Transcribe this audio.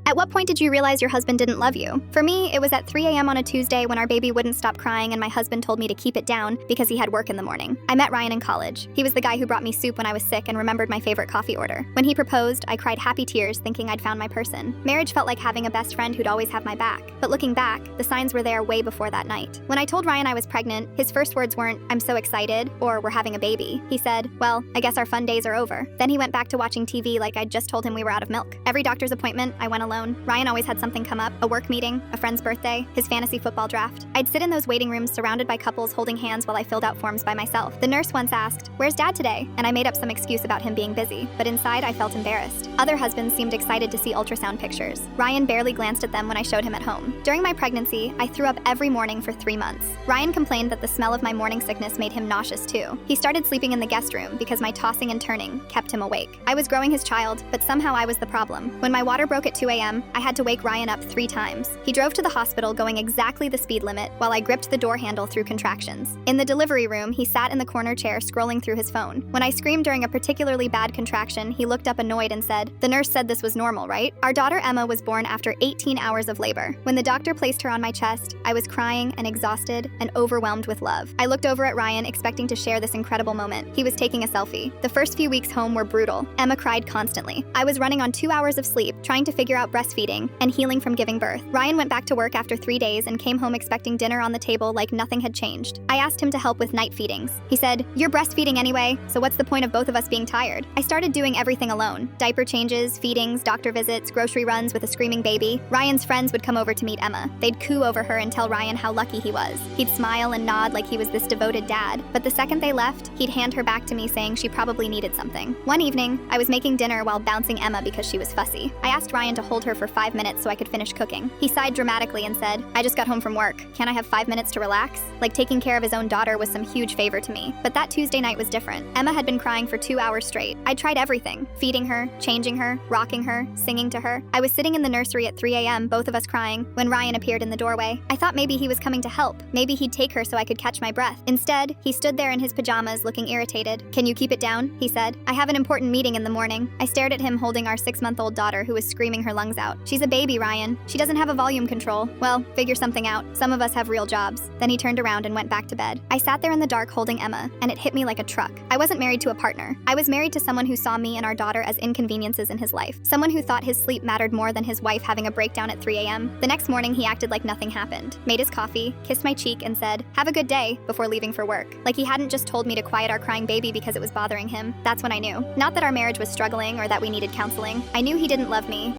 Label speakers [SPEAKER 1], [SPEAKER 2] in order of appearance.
[SPEAKER 1] At what point did you realize your husband didn't love you? For me, it was at 3 a.m. on a Tuesday when our baby wouldn't stop crying and my husband told me to keep it down because he had work in the morning. I met Ryan in college. He was the guy who brought me soup when I was sick and remembered my favorite coffee order. When he proposed, I cried happy tears thinking I'd found my person. Marriage felt like having a best friend who'd always have my back. But looking back, the signs were there way before that night. When I told Ryan I was pregnant, his first words weren't, "I'm so excited," or "we're having a baby." He said, "Well, I guess our fun days are over." Then he went back to watching TV like I'd just told him we were out of milk. Every doctor's appointment, I went alone. Ryan always had something come up, a work meeting, a friend's birthday, his fantasy football draft. I'd sit in those waiting rooms surrounded by couples holding hands while I filled out forms by myself. The nurse once asked, "Where's Dad today?" And I made up some excuse about him being busy, but inside I felt embarrassed. Other husbands seemed excited to see ultrasound pictures. Ryan barely glanced at them when I showed him at home. During my pregnancy, I threw up every morning for 3 months. Ryan complained that the smell of my morning sickness made him nauseous too. He started sleeping in the guest room because my tossing and turning kept him awake. I was growing his child, but somehow I was the problem. When my water broke at 2 a.m., I had to wake Ryan up 3 times. He drove to the hospital going exactly the speed limit while I gripped the door handle through contractions. In the delivery room, he sat in the corner chair scrolling through his phone. When I screamed during a particularly bad contraction, he looked up annoyed and said, "The nurse said this was normal, right?" Our daughter Emma was born after 18 hours of labor. When the doctor placed her on my chest, I was crying and exhausted and overwhelmed with love. I looked over at Ryan expecting to share this incredible moment. He was taking a selfie. The first few weeks home were brutal. Emma cried constantly. I was running on 2 hours of sleep, trying to figure out breastfeeding and healing from giving birth. Ryan went back to work after 3 days and came home expecting dinner on the table like nothing had changed. I asked him to help with night feedings. He said, "You're breastfeeding anyway, so what's the point of both of us being tired?" I started doing everything alone. Diaper changes, feedings, doctor visits, grocery runs with a screaming baby. Ryan's friends would come over to meet Emma. They'd coo over her and tell Ryan how lucky he was. He'd smile and nod like he was this devoted dad. But the second they left, he'd hand her back to me saying she probably needed something. One evening, I was making dinner while bouncing Emma because she was fussy. I asked Ryan to hold her for 5 minutes so I could finish cooking. He sighed dramatically and said, "I just got home from work. Can't I have 5 minutes to relax?" Like taking care of his own daughter was some huge favor to me. But that Tuesday night was different. Emma had been crying for 2 hours straight. I tried everything, feeding her, changing her, rocking her, singing to her. I was sitting in the nursery at 3 a.m., both of us crying, when Ryan appeared in the doorway. I thought maybe he was coming to help. Maybe he'd take her so I could catch my breath. Instead, he stood there in his pajamas looking irritated. "Can you keep it down?" he said. "I have an important meeting in the morning." I stared at him holding our 6-month-old daughter who was screaming her lungs out. "She's a baby, Ryan. She doesn't have a volume control." "Well, figure something out. Some of us have real jobs." Then he turned around and went back to bed. I sat there in the dark holding Emma, and it hit me like a truck. I wasn't married to a partner. I was married to someone who saw me and our daughter as inconveniences in his life. Someone who thought his sleep mattered more than his wife having a breakdown at 3 a.m. The next morning, he acted like nothing happened, made his coffee, kissed my cheek, and said, "Have a good day," before leaving for work. Like he hadn't just told me to quiet our crying baby because it was bothering him. That's when I knew. Not that our marriage was struggling or that we needed counseling. I knew he didn't love me.